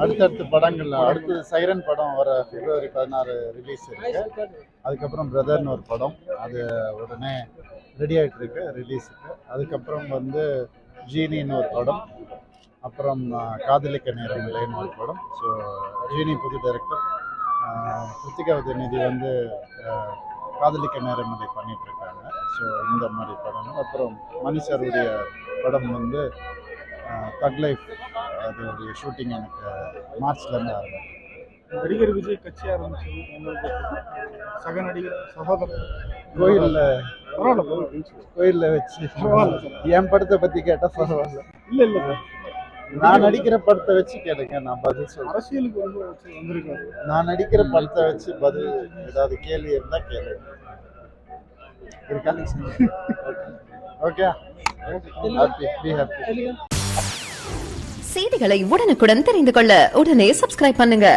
அடுத்தடுத்த படங்கள் அடுத்தது சைரன் படம் வர February 16 ரிலீஸ் இருக்கு. அதுக்கப்புறம் பிரதர்னு ஒரு படம், அது உடனே ரெடி ஆகிட்டு இருக்கு ரிலீஸுக்கு. அதுக்கப்புறம் வந்து ஜீனின்னு ஒரு படம், அப்புறம் காதலிக்க நேரமில்லைன்னு ஒரு படம். ஸோ ஜீனி புது டைரக்டர், கிருத்திகா உதயநிதி வந்து காதலிக்க நேரமில்லை பண்ணிட்டு இருக்காங்க. ஸோ இந்த மாதிரி படங்கள். அப்புறம் மணி சாருடைய படம் வந்து தக் லைஃப், அதோடைய ஷூட்டிங் எனக்கு மார்ச்லேருந்து ஆரம்பிக்கும். நடிகர் விஜய் கட்சி ஆரம்பிச்சு உங்களுக்கு சக நடிகர் சகோதரர் கோயிலில் வச்சு என் படத்தை பற்றி கேட்டால் பரவாயில்ல. இல்லை சார், நான் நடிக்கிற படத்தை வச்சு கேளுங்க, நான் பதில் சொல்றேன். அரசியலுக்கு வந்து வந்திருக்காரு. நான் நடிக்கிற படத்தை வச்சு பதில் ஏதாவது கேள்வி இருந்தா கேளுங்க. இருக்கா? Okay, be happy. செய்திகளை உடனுக்குடன் தெரிந்து கொள்ள உடனே சப்ஸ்கிரைப் பண்ணுங்க.